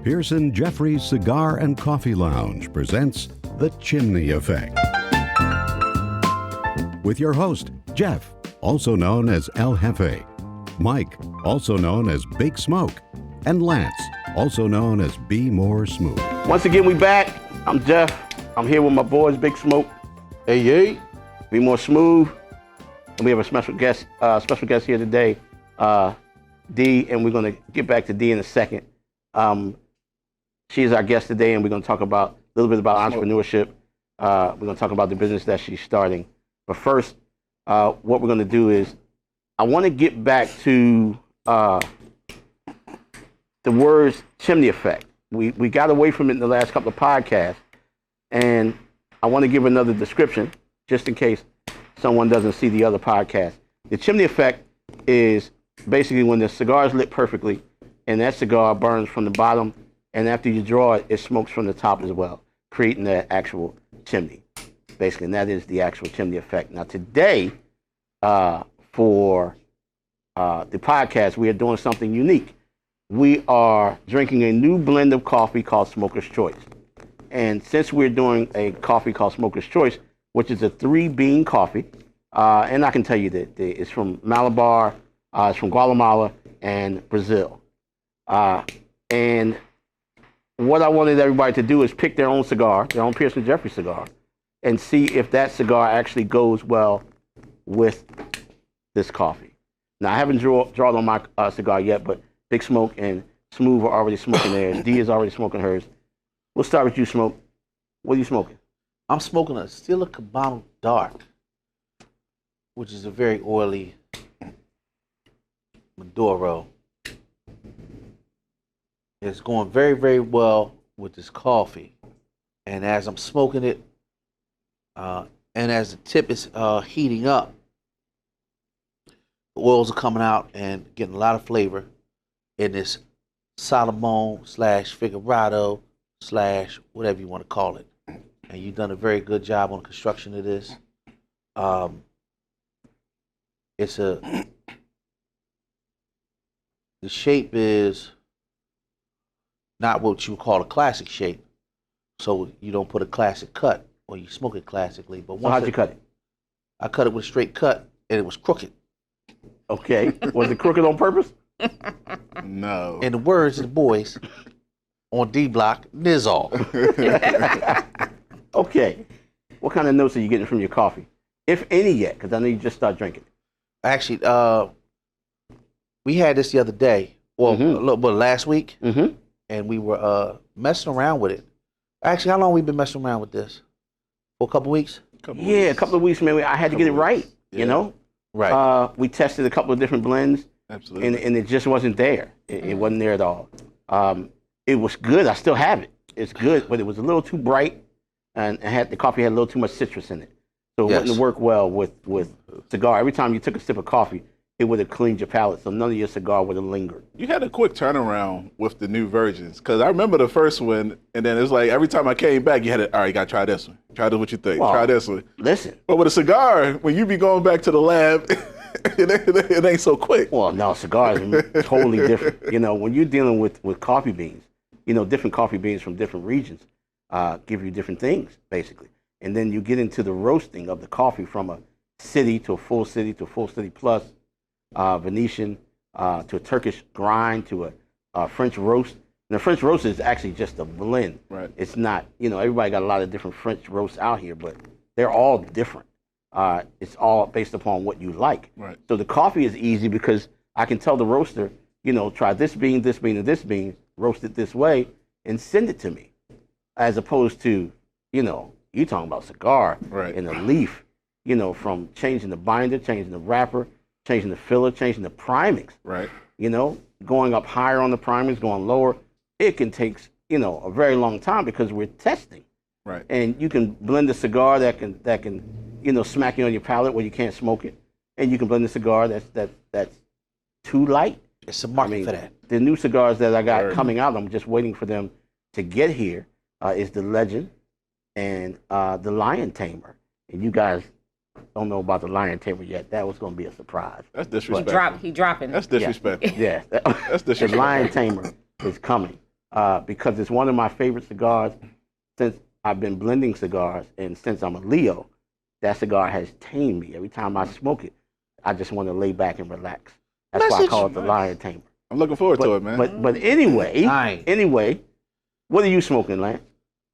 Pierson Jeffrey's Cigar and Coffee Lounge presents The Chimney Effect. With your host, Jeff, also known as El Jefe, Mike, also known as Big Smoke, and Lance, also known as Be More Smooth. Once again, we back. I'm Jeff. I'm here with my boys, Big Smoke. Hey. Be More Smooth. And we have a special guest here today, D, and we're going to get back to D in a second. She is our guest today, and we're going to talk about a little bit about entrepreneurship. We're going to talk about the business that she's starting. But first, what we're going to do is, I want to get back to the words chimney effect. We got away from it in the last couple of podcasts, and I want to give another description, just in case someone doesn't see the other podcast. The chimney effect is basically when the cigar is lit perfectly, and that cigar burns from the bottom, and after you draw it, it smokes from the top as well, creating that actual chimney, basically, and that is the actual chimney effect. Now today, for the podcast, we are doing something unique. We are drinking a new blend of coffee called Smoker's Choice. And since we're doing a coffee called Smoker's Choice, which is a 3-bean coffee, and I can tell you that it's from Malabar, it's from Guatemala, and Brazil. And what I wanted everybody to do is pick their own cigar, their own Pierson Jeffrey cigar, and see if that cigar actually goes well with this coffee. Now, I haven't drawn on my cigar yet, but Big Smoke and Smooth are already smoking theirs. D is already smoking hers. We'll start with you, Smoke. What are you smoking? I'm smoking a CILLA CABAON Dark, which is a very oily Maduro. It's going very, very well with this coffee. And as I'm smoking it, and as the tip is heating up, the oils are coming out and getting a lot of flavor in this Salomon / Figurado / whatever you want to call it. And you've done a very good job on the construction of this. The shape is not what you would call a classic shape. So you don't put a classic cut or you smoke it classically. But So how'd you cut it? I cut it with a straight cut and it was crooked. Okay. Was it crooked on purpose? No. In the words of the boys on D Block, Nizzle. Okay. What kind of notes are you getting from your coffee? If any yet, because I know you just started drinking. Actually, we had this the other day, well, a little bit last week, and we were messing around with it. Actually, how long we been messing around with this? For a couple weeks? A couple of weeks, man. I had to get it right, you know? Right. We tested a couple of different blends. Absolutely. And it just wasn't there. It wasn't there at all. It was good. I still have it. It's good, but it was a little too bright, and the coffee had a little too much citrus in it. So it wouldn't work well with cigar. Every time you took a sip of coffee, it would have cleaned your palate, so none of your cigar would have lingered. You had a quick turnaround with the new versions, because I remember the first one, and then it was like every time I came back, you had to, all right, you got to try this one. Try this, what you think. Well, try this one. Listen. But with a cigar, when you be going back to the lab, it ain't so quick. Well, no, cigars are totally different. You know, when you're dealing with coffee beans, you know, different coffee beans from different regions give you different things, basically. And then you get into the roasting of the coffee from a city to a full city to a full city plus, Venetian to a Turkish grind to a French roast. And the French roast is actually just a blend. Right. It's not, you know, everybody got a lot of different French roasts out here, but they're all different. It's all based upon what you like. Right. So the coffee is easy because I can tell the roaster, you know, try this bean, and this bean, roast it this way, and send it to me. As opposed to, you know, you talking about cigar and a leaf, you know, from changing the binder, changing the wrapper, changing the filler, changing the primings. Right. You know, going up higher on the primings, going lower. It can take, you know, a very long time because we're testing. Right. And you can blend a cigar that can, you know, smack you on your palate where you can't smoke it. And you can blend a cigar that's too light. It's a market for that. The new cigars that I got coming out, I'm just waiting for them to get here, is the Legend and the Lion Tamer. And you guys don't know about the Lion Tamer yet. That was going to be a surprise. That's disrespectful. He dropping. That's disrespectful. Yeah. That's disrespectful. The Lion Tamer is coming. because it's one of my favorite cigars since I've been blending cigars, and since I'm a Leo, that cigar has tamed me. Every time I smoke it, I just want to lay back and relax. That's why I call it the Lion Tamer. I'm looking forward to it, man. But anyway, what are you smoking, Lance?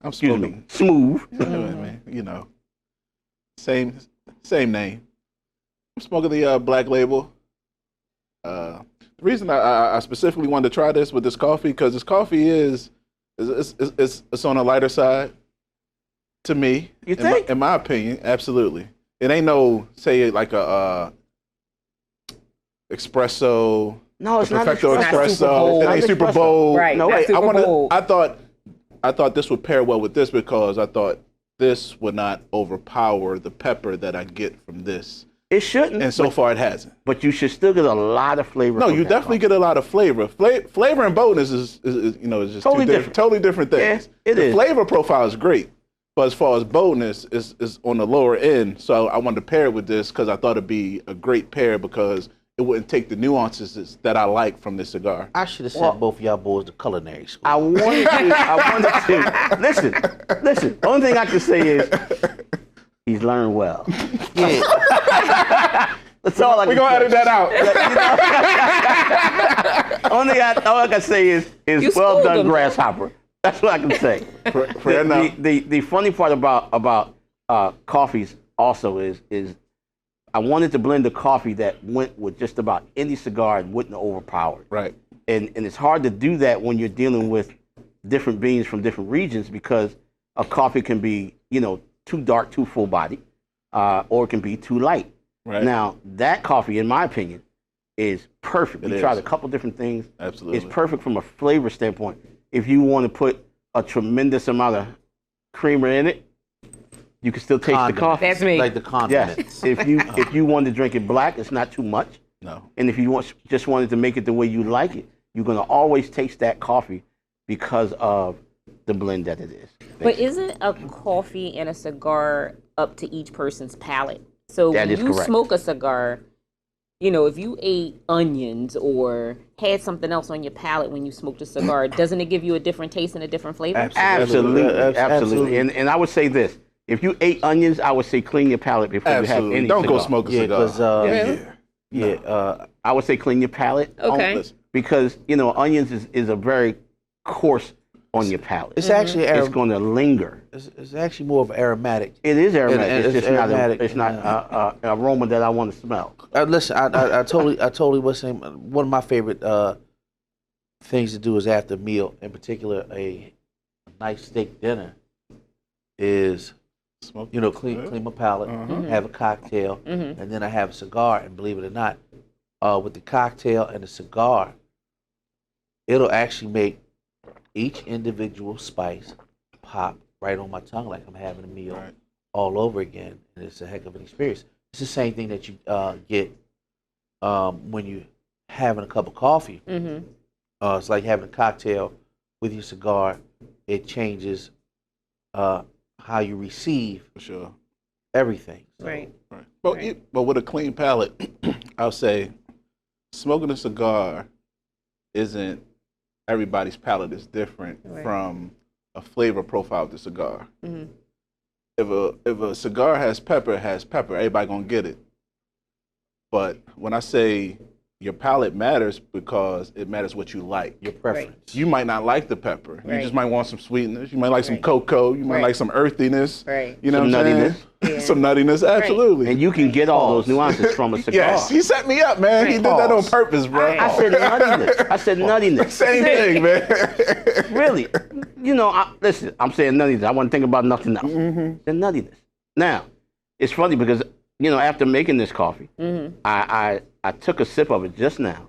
I'm Excuse smoking. me, Smooth. Yeah, man, you know, same name. I'm smoking the Black Label. The reason I specifically wanted to try this with this coffee, because this coffee is on a lighter side to me. You think? In my opinion, absolutely. It ain't no, say, like a espresso. No, it's not Perfecto espresso. It ain't Super Bowl. Right. No, Not Super Bowl. I thought this would pair well with this, because I thought this would not overpower the pepper that I get from this. It shouldn't. And so far it hasn't. But you should still get a lot of flavor. No, from you that definitely coffee. get a lot of flavor. Flavor and boldness is just Totally totally different things. Yeah, it the is. flavor profile is great, but as far as boldness is on the lower end. So I wanted to pair it with this because I thought it'd be a great pair, because it wouldn't take the nuances that I like from this cigar. I should have sent both of y'all boys to culinary school. I wanted to. Listen. Only thing I can say is he's learned well. Yeah. That's all I can We're gonna edit that out. Only all I can say is You well schooled done, him. grasshopper. That's what I can say. Fair enough. The funny part about coffees also is I wanted to blend a coffee that went with just about any cigar and wouldn't overpower it. Right. And it's hard to do that when you're dealing with different beans from different regions, because a coffee can be, too dark, too full body, or it can be too light. Right. Now, that coffee, in my opinion, is perfect. We tried a couple different things. Absolutely. It's perfect from a flavor standpoint. If you want to put a tremendous amount of creamer in it, you can still taste the coffee. That's me. Like the condiments. Yes. If you want to drink it black, it's not too much. No. And if you just wanted to make it the way you like it, you're going to always taste that coffee because of the blend that it is. But isn't a coffee and a cigar up to each person's palate? So That when is you correct. smoke a cigar, if you ate onions or had something else on your palate when you smoked a cigar, doesn't it give you a different taste and a different flavor? Absolutely. And I would say this. If you ate onions, I would say clean your palate before you have Absolutely. any Don't cigar. go smoke a cigar. I would say clean your palate. Okay. Listen. Because, onions is a very coarse on your palate. It's actually It's going to linger. it's actually more of aromatic. It is aromatic. And It's it's just aromatic, not. It's not an aroma that I want to smell. Listen, I totally was saying one of my favorite things to do is after a meal, in particular a nice steak dinner, is Smoke. clean my palate, have a cocktail, and then I have a cigar. And believe it or not, with the cocktail and the cigar, it'll actually make each individual spice pop right on my tongue like I'm having a meal all over again, and it's a heck of an experience. It's the same thing that you get when you having a cup of coffee. It's like having a cocktail with your cigar. It changes how you receive For sure. everything. So, Right. Right. But with a clean palate, I'll say smoking a cigar isn't, everybody's palate is different from a flavor profile of the cigar. If a cigar has pepper, it has pepper. Everybody gonna get it. But when I say your palate matters, because it matters what you like. your preference. You might not like the pepper. You Right. just might want some sweetness. You might like some Right. cocoa. You might Right. like some earthiness. Right. You know Some what I'm saying? Yeah. Some nuttiness, absolutely. And you can get all those nuances from a cigar. Yes, he set me up, man. He did that on purpose, bro. Right. I said nuttiness. I said nuttiness. Same thing, man. Really. Listen, I'm saying nuttiness. I wasn't thinking about nothing else. The nuttiness. Now, it's funny because, after making this coffee, I took a sip of it just now.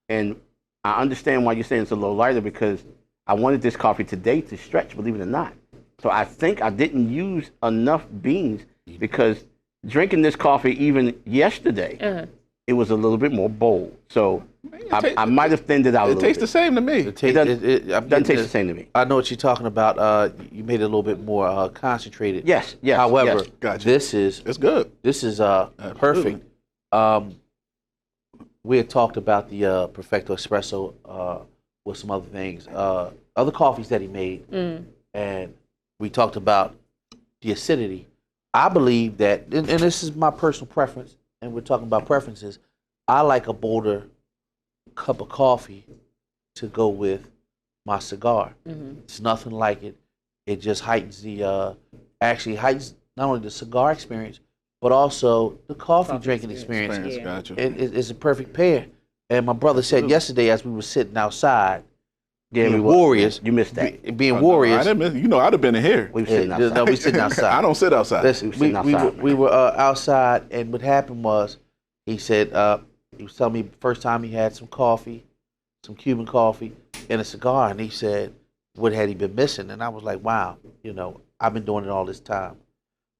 And I understand why you're saying it's a little lighter, because I wanted this coffee today to stretch, believe it or not. So I think I didn't use enough beans, because drinking this coffee even yesterday, it was a little bit more bold. So I might have thinned it out a It little tastes the bit. same to me. It Doesn't taste the same to me. I know what you're talking about. You made it a little bit more concentrated. Yes. However, yes. Gotcha. this is It's good. perfect. We had talked about the Perfecto Espresso with some other things, other coffees that he made, and we talked about the acidity. I believe that, and this is my personal preference, and we're talking about preferences. I like a bolder cup of coffee to go with my cigar. It's nothing like it. It just heightens actually heightens not only the cigar experience, but also the coffee drinking experience. Gotcha. It's a perfect pair. And my brother said yesterday, as we were sitting outside, being was. warriors. You missed that. Being warriors. I didn't miss, I'd have been in here. We were sitting outside. No, we sitting outside. I don't sit outside. Listen, we were outside, and what happened was, he said, he was telling me the first time he had some coffee, some Cuban coffee, and a cigar, and he said, what had he been missing? And I was like, wow, I've been doing it all this time.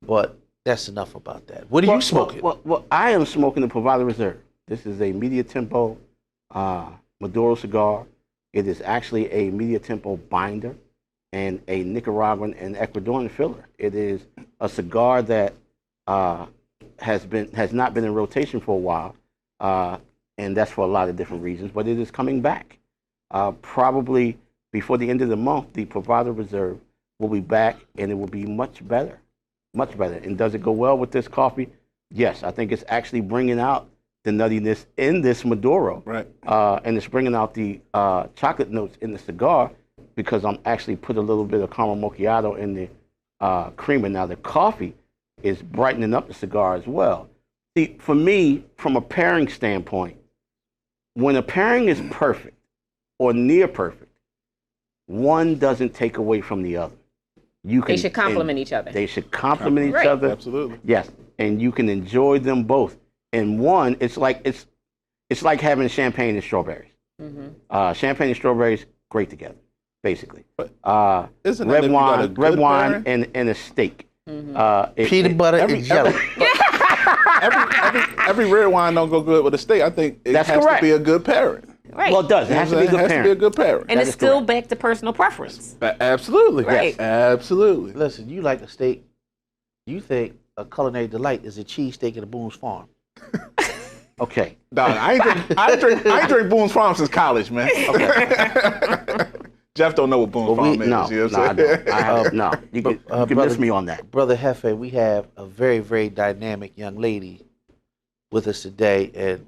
But that's enough about that. What are you smoking? Well, I am smoking the Provider Reserve. This is a media tempo Maduro cigar. It is actually a media tempo binder and a Nicaraguan and Ecuadorian filler. It is a cigar that has not been in rotation for a while, and that's for a lot of different reasons. But it is coming back. Probably before the end of the month, the Provider Reserve will be back, and it will be much better, much better. And does it go well with this coffee? Yes, I think it's actually bringing out the nuttiness in this Maduro, Right. And it's bringing out the chocolate notes in the cigar, because I'm actually put a little bit of caramel macchiato in the creamer. Now the coffee is brightening up the cigar as well. See, for me, from a pairing standpoint, when a pairing is perfect or near perfect, one doesn't take away from the other. They should complement each other. They should complement each Right. other. Absolutely. Yes, and you can enjoy them both. And one, it's like having champagne and strawberries. Champagne and strawberries, great together, basically. Isn't that Red if you got a wine, good pairing? and a steak. Peanut butter and jelly. Every red wine don't go good with a steak. I think it That's has correct. to be a good pairing. Right. Well, it does. It has to be a good It has to be a pairing. good pairing. And That it's is still correct. back to personal preference. Absolutely. Right. Yes. Absolutely. Listen, you like a steak. You think a culinary delight is a cheesesteak at a Boone's Farm. Okay. Dog, I ain't drink Boone's Farm since college, man. Jeff don't know what Boone's Farm is. No, You know no, what I I'm saying? don't. No, you can brother- miss me on that. Brother Jefe, we have a very, very dynamic young lady with us today, and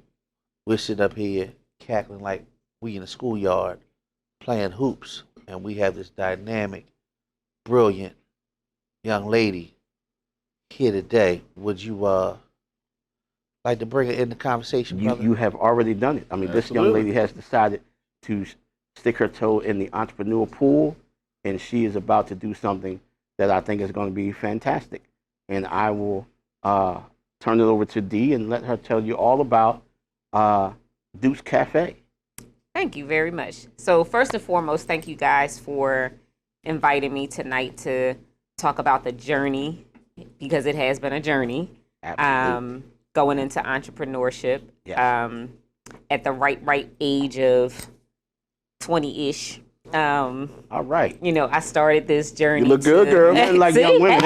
we're sitting up here cackling like we in a schoolyard playing hoops, and we have this dynamic, brilliant young lady here today. Would you like to bring her in the conversation, brother? You have already done it. I mean, this young Absolutely. lady has decided to stick her toe in the entrepreneur pool, and she is about to do something that I think is going to be fantastic. And I will turn it over to Dee and let her tell you all about Duke's Cafe. Thank you very much. So first and foremost, thank you guys for inviting me tonight to talk about the journey, because it has been a journey. Absolutely. Going into entrepreneurship. Yes. At the right age of 20-ish. All right. I started this journey. You look good, girl. Women like young women.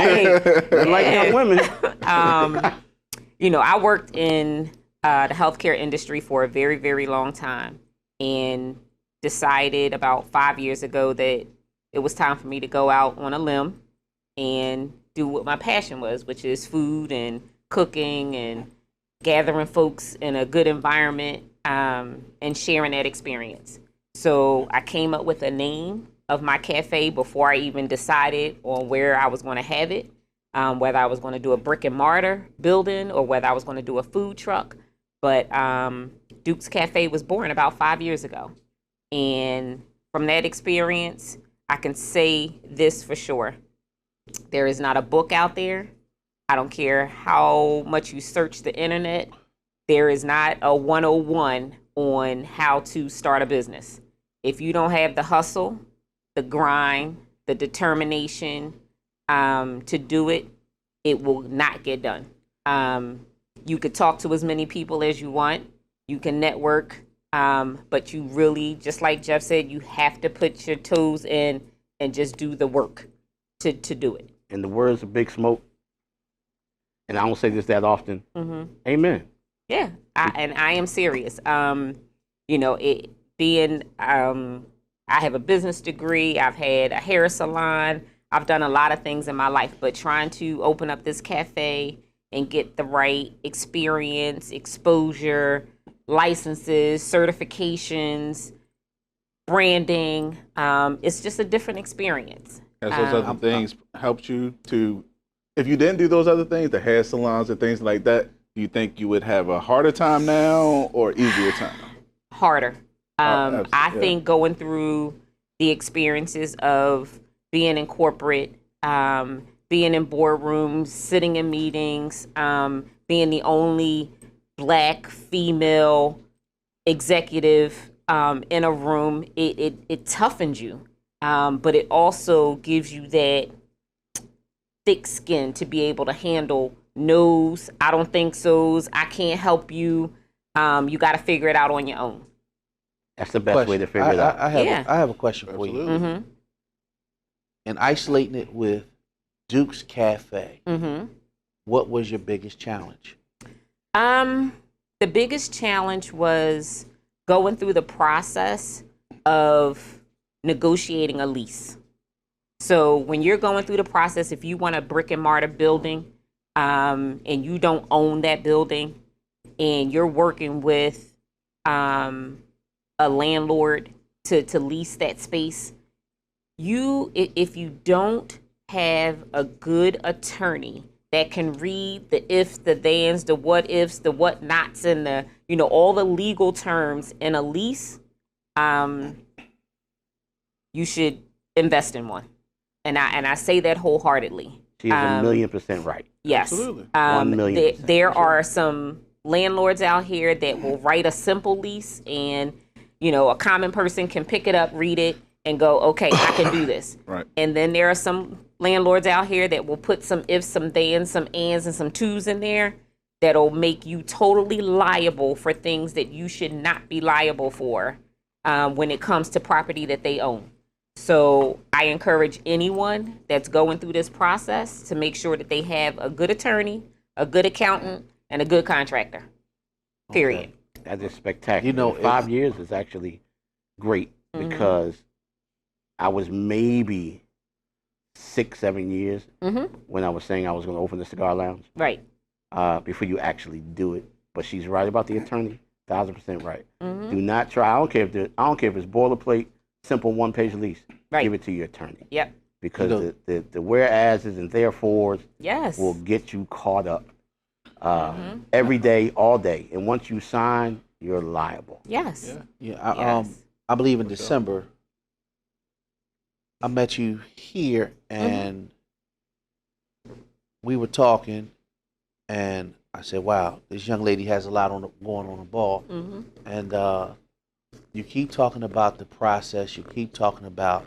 Women like young women. I worked in the healthcare industry for a very, very long time, and decided about 5 years ago that it was time for me to go out on a limb and do what my passion was, which is food and cooking and gathering folks in a good environment, and sharing that experience. So I came up with a name of my cafe before I even decided on where I was going to have it, whether I was going to do a brick and mortar building or whether I was going to do a food truck. But Duke's Cafe was born about 5 years ago. And from that experience, I can say this for sure. There is not a book out there. I don't care how much you search the internet. There is not a 101 on how to start a business. If you don't have the hustle, the grind, the determination to do it, it will not get done. You could talk to as many people as you want. You can network, but you really, just like Jeff said, you have to put your toes in and just do the work to do it. In the words of Big Smoke, and I don't say this that often, amen. Yeah, I am serious. It being I have a business degree. I've had a hair salon. I've done a lot of things in my life, but trying to open up this cafe and get the right experience, exposure, licenses, certifications, branding, it's just a different experience. Has those other things helped you to, if you didn't do those other things, the hair salons and things like that, do you think you would have a harder time now or easier time? Harder. I think going through the experiences of being in corporate, being in boardrooms, sitting in meetings, being the only Black female executive in a room, it toughens you, but it also gives you that thick skin to be able to handle no's, I don't think so's, I can't help you. You got to figure it out on your own. That's the best way to figure it out. I have a question for you. Mm-hmm. And isolating it with Duke's Cafe, what was your biggest challenge? The biggest challenge was going through the process of negotiating a lease. So when you're going through the process, if you want a brick and mortar building, and you don't own that building, and you're working with a landlord to lease that space, if you don't have a good attorney that can read the ifs, the thens, the what ifs, the what nots, and the all the legal terms in a lease, you should invest in one. And I say that wholeheartely. She is 1,000,000% right. Yes. Absolutely. 1,000,000%. There are some landlords out here that will write a simple lease, and a common person can pick it up, read it, and go, okay, I can do this. Right. And then there are some landlords out here that will put some ifs, some thens, some ands, and some twos in there that'll make you totally liable for things that you should not be liable for when it comes to property that they own. So I encourage anyone that's going through this process to make sure that they have a good attorney, a good accountant, and a good contractor. Period. Okay. That is spectacular. 5 years is actually great because I was maybe 6, 7 years when I was saying I was going to open the cigar lounge. Right. Before you actually do it. But she's right about the attorney. 1,000% right. Do not try. I don't care if it's boilerplate, simple one-page lease. Right. Give it to your attorney. Yep. Because the whereases and therefores Yes. will get you caught up every day, all day. And once you sign, you're liable. Yes. Yeah. I believe in December, I met you here, and we were talking, and I said, wow, this young lady has a lot going on the ball. And you keep talking about the process. You keep talking about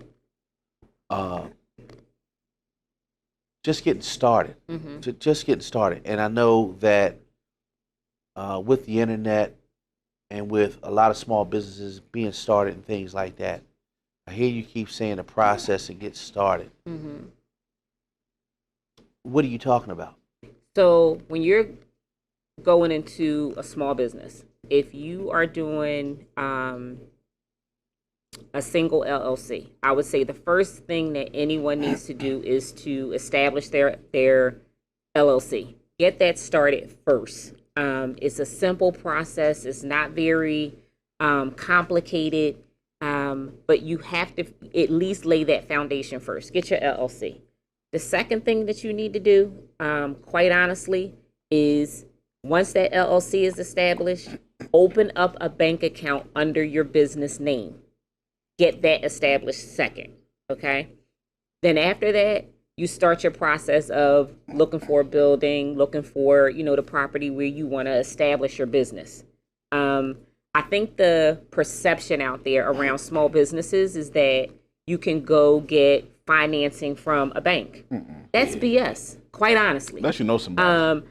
just getting started. Just getting started. And I know that with the internet and with a lot of small businesses being started and things like that, I hear you keep saying the process and get started. What are you talking about? So when you're going into a small business, if you are doing a single LLC, I would say the first thing that anyone needs to do is to establish their LLC. Get that started first. It's a simple process. It's not very complicated, but you have to at least lay that foundation first. Get your LLC. The second thing that you need to do, quite honestly, is once that LLC is established, open up a bank account under your business name. Get that established second, okay? Then after that, you start your process of looking for a building, looking for, the property where you want to establish your business. I think the perception out there around small businesses is that you can go get financing from a bank. That's BS, quite honestly. Unless you know somebody.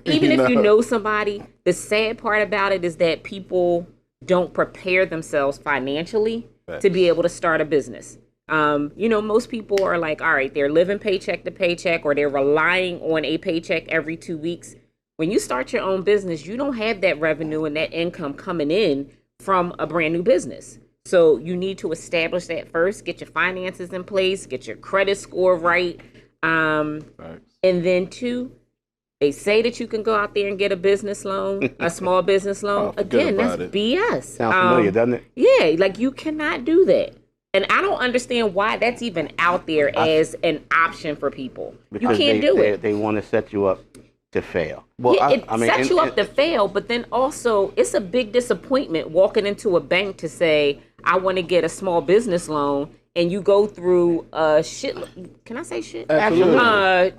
Even if you know somebody, the sad part about it is that people don't prepare themselves financially to be able to start a business. Most people are like, all right, they're living paycheck to paycheck, or they're relying on a paycheck every 2 weeks. When you start your own business, you don't have that revenue and that income coming in from a brand new business. So you need to establish that first, get your finances in place, get your credit score right. And then 2, they say that you can go out there and get a business loan, a small business loan. Again, that's BS. Sounds familiar, doesn't it? Yeah, like you cannot do that. And I don't understand why that's even out there as an option for people. You can't do it. They want to set you up to fail. Well, yeah, it sets you up to fail, but then also it's a big disappointment walking into a bank to say, I want to get a small business loan, and you go through a shit. Can I say shit? Absolutely. A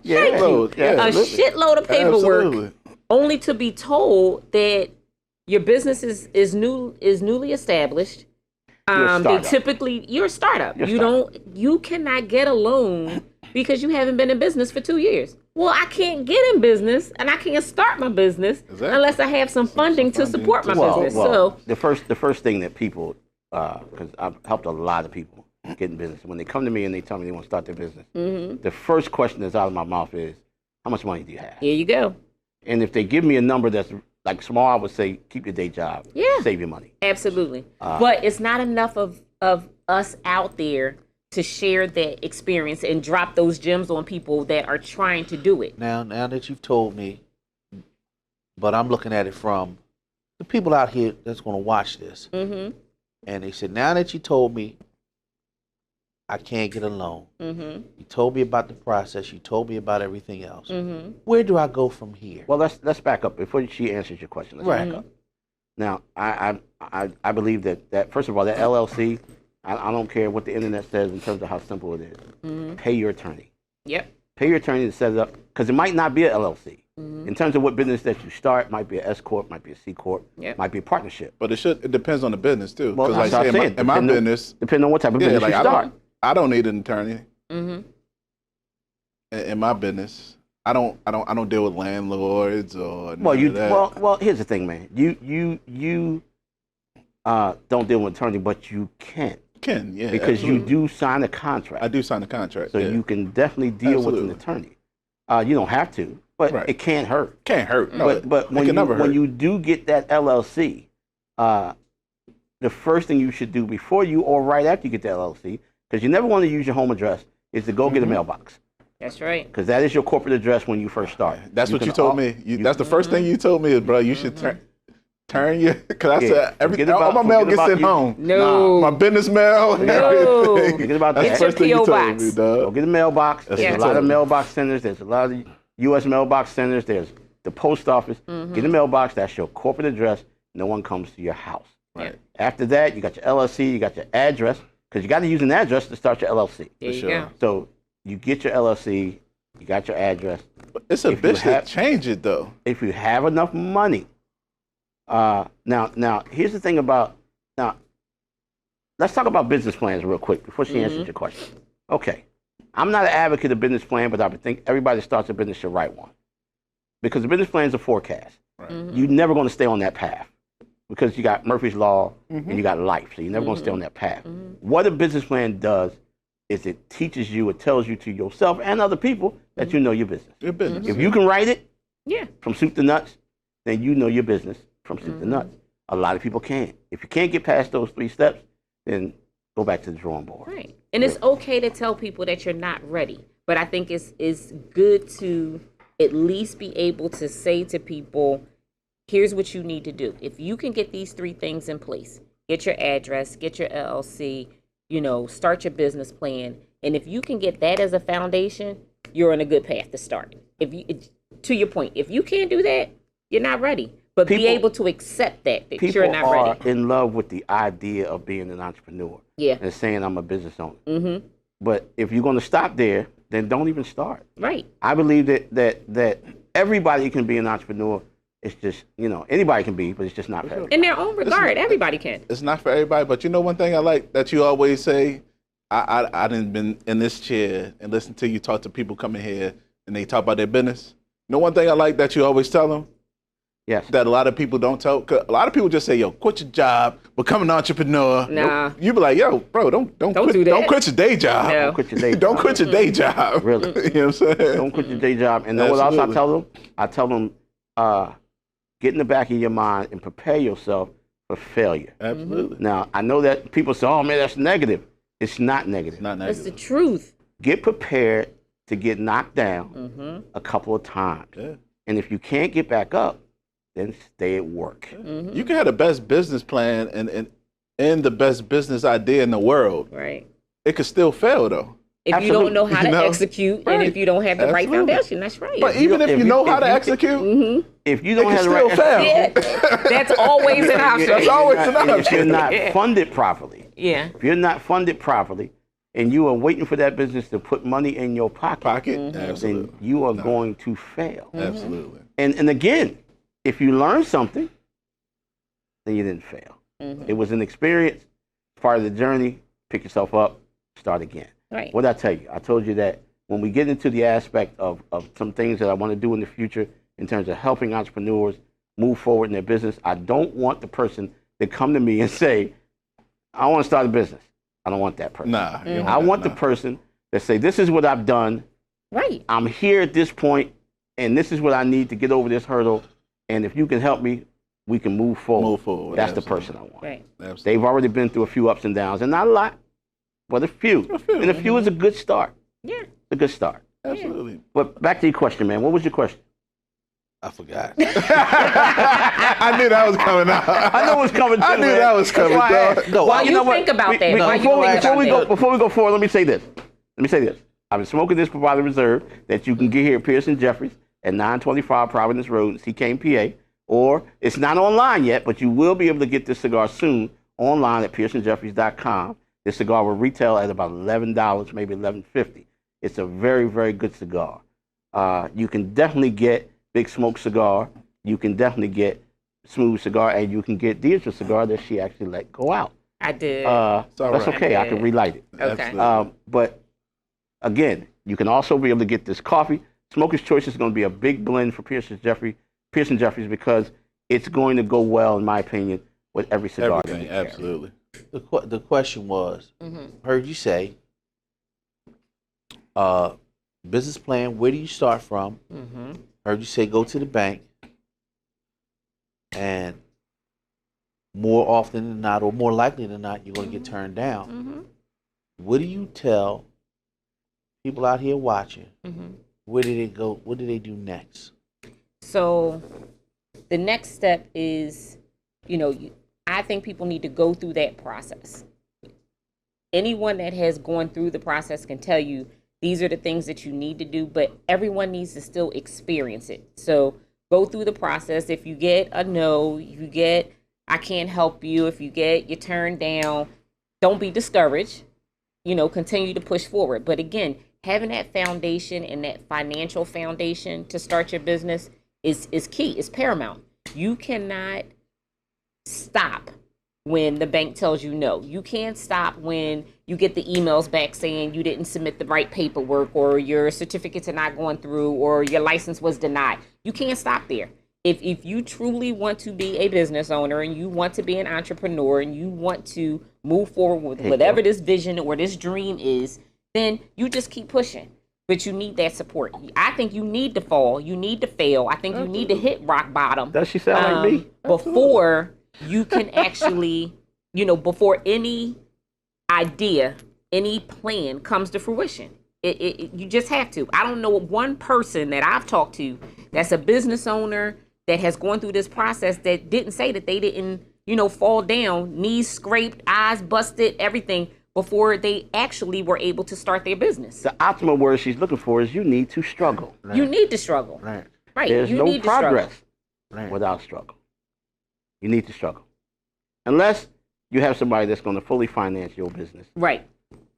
shitload of paperwork, only to be told that your business is newly established. They typically you're a startup. You cannot get a loan because you haven't been in business for 2 years. Well, I can't get in business and I can't start my business unless I have some funding to support my business. So the first thing that people, because I've helped a lot of people get in business, when they come to me and they tell me they want to start their business, the first question that's out of my mouth is, how much money do you have? Here you go. And if they give me a number that's like small, I would say keep your day job. Yeah. Save your money. Absolutely. But it's not enough of us out there to share that experience and drop those gems on people that are trying to do it. Now that you've told me, but I'm looking at it from the people out here that's going to watch this. And they said, now that you told me I can't get a loan, you told me about the process, you told me about everything else. Where do I go from here? Well, let's back up before she answers your question. Let's back up. Now, I believe that first of all, that LLC, I don't care what the internet says in terms of how simple it is. Pay your attorney. Yep. Pay your attorney to set it up, because it might not be an LLC. In terms of what business that you start, might be an S corp, might be a C corp, might be a partnership. But it depends on the business too. Well, that's what I'm saying. In my business, depending on what type of business you start. I don't need an attorney. In my business, I don't deal with landlords or well, here's the thing, man. You don't deal with an attorney, but you can. Yeah, because absolutely. you do sign a contract. I do sign a contract. So you can definitely deal with an attorney. You don't have to, but it can't hurt. Can't hurt. No, but when you do get that LLC, the first thing you should do before you or right after you get the LLC, because you never want to use your home address, is to go get a mailbox. That's right. Because that is your corporate address when you first start. That's what you told me. That's the first thing you told me is, bro, you should turn your, because I said all my mail gets sent home. No. My business mail. No. Forget about that. Get your P.O. box. Me, go get a mailbox. There's a lot of mailbox centers. There's a lot of U.S. mailbox centers. There's the post office. Get a mailbox. That's your corporate address. No one comes to your house. Right. After that, you got your LLC. You got your address, because you got to use an address to start your LLC. There you go. So you get your LLC. You got your address. But it's a bitch to change it, though. If you have enough money. Now, here's the thing about, let's talk about business plans real quick before she answers your question. Okay. I'm not an advocate of business plan, but I would think everybody that starts a business should write one. Because the business plan is a forecast. Right. You're never going to stay on that path, because you got Murphy's Law and you got life. So you're never going to stay on that path. What a business plan does is it teaches you, it tells you to yourself and other people that you know your business. Your business. If you can write it from soup to nuts, then you know your business from soup to nuts. A lot of people can't. If you can't get past those 3 steps, then go back to the drawing board. Right. And it's okay to tell people that you're not ready. But I think it's good to at least be able to say to people, here's what you need to do. If you can get these 3 things in place, get your address, get your LLC, start your business plan. And if you can get that as a foundation, you're on a good path to start. To your point, if you can't do that, you're not ready. But be able to accept that you're not ready. People are in love with the idea of being an entrepreneur. And saying I'm a business owner. But if you're going to stop there, then don't even start. Right. I believe that everybody can be an entrepreneur. It's just, anybody can be, but it's just not for everybody. In their own regard, everybody can. It's not for everybody, but one thing I like that you always say, I didn't been in this chair and listen to you talk to people coming here and they talk about their business. One thing I like that you always tell them, that a lot of people don't tell. Cause a lot of people just say, "Yo, quit your job, become an entrepreneur." Nah. You be like, "Yo, bro, don't quit, do that. Don't quit your day job. No. Don't quit your day job. Don't quit your day job." Really. You know what I'm saying? Don't quit your day job. And know what else I tell them? I tell them, get in the back of your mind and prepare yourself for failure. Absolutely. Now, I know that people say, oh man, that's negative. It's not negative. Not That's negative. the truth. Get prepared to get knocked down a couple of times. Yeah. And if you can't get back up, then stay at work. You can have the best business plan and the best business idea in the world. Right. It could still fail though. If you don't know how to You know? execute, Right. and if you don't have the right Absolutely. foundation, that's right. But even if you know how to if you- execute, If you it don't can have the still right fail. yeah, that's always an option. That's always an and if option. you're not Yeah. funded properly, Yeah. if you're not funded properly, and you are waiting for that business to put money in your pocket, Then then you are going to fail. Absolutely. And again, if you learn something, then you didn't fail. It was an experience, part of the journey. Pick yourself up, start again. Right. What did I tell you? I told you that when we get into the aspect of some things that I want to do in the future in terms of helping entrepreneurs move forward in their business, I don't want the person to come to me and say, I want to start a business. I don't want that person. Nah. you don't I want that, the person that say, this is what I've done. Right. I'm here at this point, and this is what I need to get over this hurdle. And if you can help me, we can move forward. Move forward, That's the absolutely. person I want. Right. Absolutely. They've already been through a few ups and downs, and not a lot, but a few. And a few is a good start. Yeah. A good start. Absolutely. But back to your question, man. What was your question? I forgot. I knew that was coming out. I know it was coming. I too, knew man. that was coming, That's why I dog. asked. No, While you you know what? think about that, We- while you before we think about that. before we go forward, let me say this. I've been smoking this Provider Reserve that you can get here at Pierson Jeffries at 925 Providence Road, CILLA, PA. Or it's not online yet, but you will be able to get this cigar soon online at PearsonJeffries.com. This cigar will retail at about $11, maybe $11.50. It's a very, very good cigar. You can definitely get Big Smoke cigar. You can definitely get Smooth cigar, and you can get Deirdre's cigar that she actually let go out. I did. all That's right. okay. I can relight it. Okay. Absolutely. But again, you can also be able to get this coffee. Smoker's Choice is going to be a big blend for Pierson Jeffries because it's going to go well, in my opinion, with every cigar. that we Everything. carry. Absolutely. The question was, heard you say, business plan, where do you start from? Heard you say go to the bank, and more often than not, or more likely than not, you're going to get turned down. What do you tell people out here watching? Where do they go? What do they do next? So the next step is, I think people need to go through that process. Anyone that has gone through the process can tell you these are the things that you need to do, but everyone needs to still experience it. So go through the process. If you get a no, you get, I can't help you. If you get, you turned down, don't be discouraged. Continue to push forward. But again, having that foundation and that financial foundation to start your business is key, is paramount. You cannot stop when the bank tells you no. You can't stop when you get the emails back saying you didn't submit the right paperwork, or your certificates are not going through, or your license was denied. You can't stop there. If you truly want to be a business owner, and you want to be an entrepreneur, and you want to move forward with whatever this vision or this dream is, then you just keep pushing. But you need that support. I think you need to fall. You need to fail. I think you need to hit rock bottom. Does she sound like me? Before you can actually, before any idea, any plan comes to fruition. You just have to. I don't know one person that I've talked to that's a business owner that has gone through this process that didn't say that they didn't, fall down, knees scraped, eyes busted, everything, before they actually were able to start their business. The optimal word she's looking for is you need to struggle. You need to struggle. Right. Right. There's you no need to struggle. progress without struggle. You need to struggle. Unless you have somebody that's going to fully finance your business Right.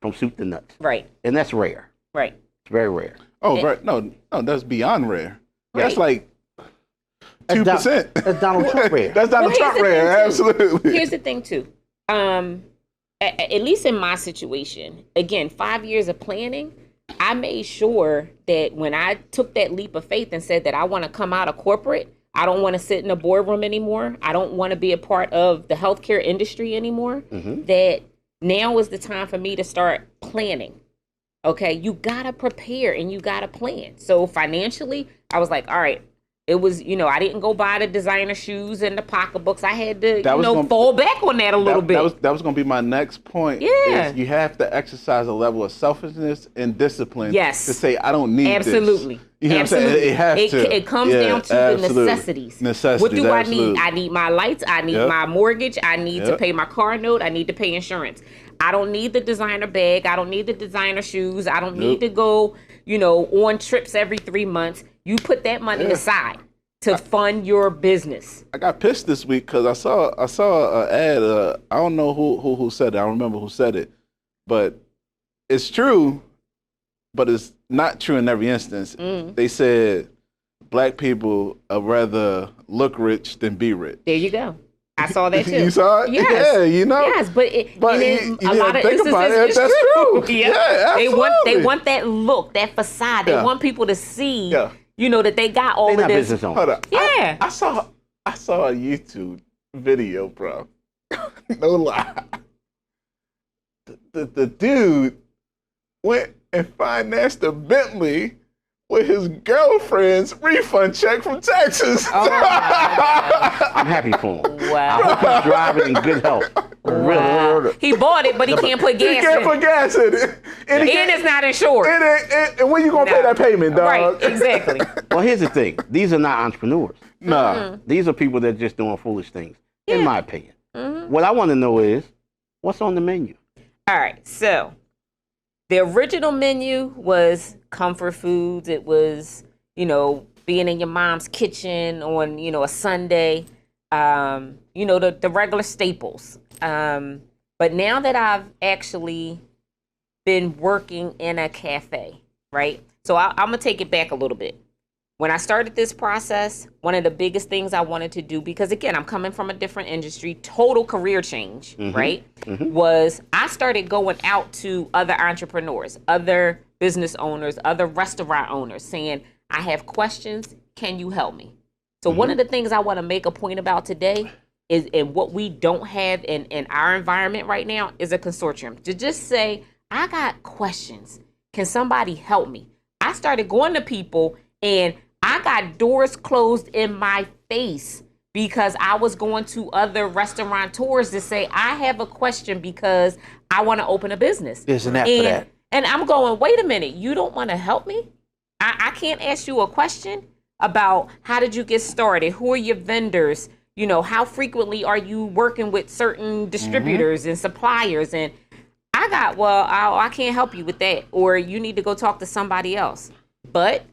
from soup to nuts. Right. And that's rare. Right. It's very rare. Oh, right. No, that's beyond rare. That's Right. like 2%. That's Donald Trump rare. That's Donald Well, Trump here's the rare. thing, too. Absolutely. Here's the thing too. At least in my situation, again, 5 years of planning, I made sure that when I took that leap of faith and said that I want to come out of corporate, I don't want to sit in a boardroom anymore, I don't want to be a part of the healthcare industry anymore, that now is the time for me to start planning. Okay, you gotta prepare and you gotta plan. So financially, I was like, all right, It was, I didn't go buy the designer shoes and the pocketbooks. I had to, That fall back on that a little bit. That was going to be my next point. Yeah. Is you have to exercise a level of selfishness and discipline. Yes. To say, I don't need Absolutely. this. You know Absolutely. what I'm saying? It has to. It comes down to the necessities. What do I need? I need my lights. I need my mortgage. I need to pay my car note. I need to pay insurance. I don't need the designer bag. I don't need the designer shoes. I don't need to go, on trips every 3 months. You put that money aside to fund your business. I got pissed this week because I saw an ad. I don't know who said it. I don't remember who said it, but it's true, but it's not true in every instance. They said black people rather look rich than be rich. There you go. I saw that too. You saw it? Yes. Yeah, Yes, but a lot of instances, that's true. Yeah, absolutely. They want that look, that facade. They want people to see, that they got all They of not this. business owners. Hold up. Yeah. I saw a YouTube video, bro. No lie. The dude went and financed a Bentley with his girlfriend's refund check from Texas. Oh, I'm happy for him. I wow. hope he's driving in good health. Really. He bought it, but he can't put gas He can't in put it. gas in it. And it's not insured. And when you gonna pay that payment, dog? Right, exactly. Well, here's the thing. These are not entrepreneurs. Nah. These are people that are just doing foolish things, in my opinion. What I want to know is, what's on the menu? All right, so the original menu was comfort foods. It was, being in your mom's kitchen on, a Sunday, the regular staples. But now that I've actually been working in a cafe, right? So I'm going to take it back a little bit. When I started this process, one of the biggest things I wanted to do, because again, I'm coming from a different industry, total career change, right? Was I started going out to other entrepreneurs, other business owners, other restaurant owners saying, I have questions, can you help me? So one of the things I want to make a point about today is, and what we don't have in our environment right now, is a consortium. To just say, I got questions, can somebody help me? I started going to people and I got doors closed in my face because I was going to other restaurateurs to say, I have a question because I want to open a business. There's an app for that. And I'm going, wait a minute, you don't want to help me? I can't ask you a question about how did you get started? Who are your vendors? How frequently are you working with certain distributors and suppliers? And I can't help you with that. Or you need to go talk to somebody else. But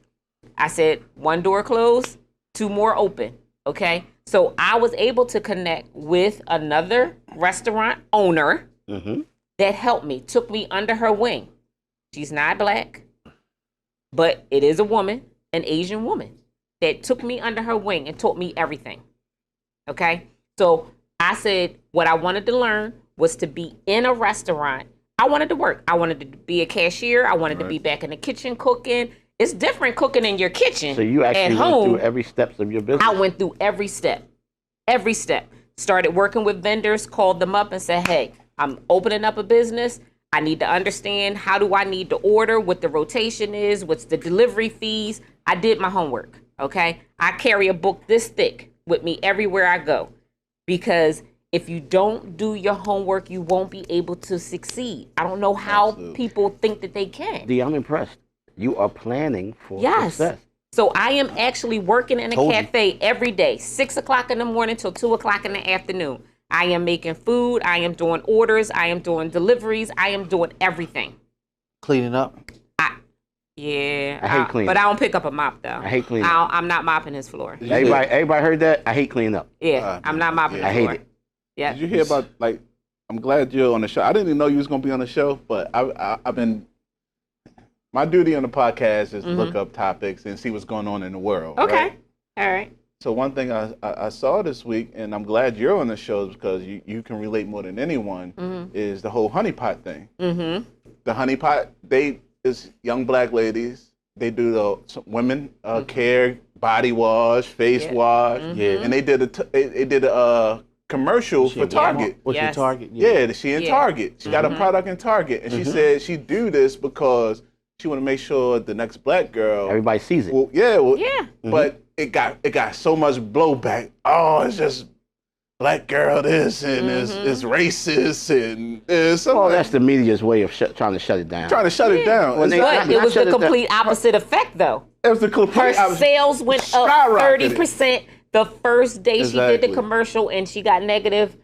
I said, one door closed, two more open, okay? So I was able to connect with another restaurant owner that helped me, took me under her wing. She's not black, but it is a woman, an Asian woman, that took me under her wing and taught me everything, okay? So I said what I wanted to learn was to be in a restaurant. I wanted to work. I wanted to be a cashier. I wanted to be back in the kitchen cooking. It's different cooking in your kitchen. So you actually at went home. through every steps of your business. I went through every step. Started working with vendors, called them up and said, hey, I'm opening up a business. I need to understand, how do I need to order, what the rotation is, what's the delivery fees. I did my homework, okay? I carry a book this thick with me everywhere I go, because if you don't do your homework, you won't be able to succeed. I don't know how people think that they can. I'm impressed. You are planning for success. So I am actually working in a cafe every day, 6 o'clock in the morning till 2 o'clock in the afternoon. I am making food. I am doing orders. I am doing deliveries. I am doing everything. Cleaning up? I hate cleaning. But I don't pick up a mop, though. I hate cleaning. I'm not mopping his floor. Everybody heard that? I hate cleaning up. Yeah, I'm not mopping his I floor. hate it. Yeah. Did you hear about, I'm glad you're on the show. I didn't even know you was going to be on the show, but I've been, my duty on the podcast is to look up topics and see what's going on in the world. Okay. Right? All right. So one thing I saw this week, and I'm glad you're on the show because you can relate more than anyone, is the whole honeypot thing. The honeypot, is young black ladies. They do the women care, body wash, face wash, and they did a commercial for Target. What's your Target? Yeah, she in Target. She got a product in Target, and she said she do this because she want to make sure the next black girl, Everybody sees it. But it got so much blowback. Oh, it's just black girl this and it's racist and it's something. Well, that's the media's way of trying to shut it down. Trying to shut it down. When they- But it was the complete opposite effect, though. It was the complete. Her sales went up skyrocketed. 30% the first day she did Exactly. the commercial, and she got negative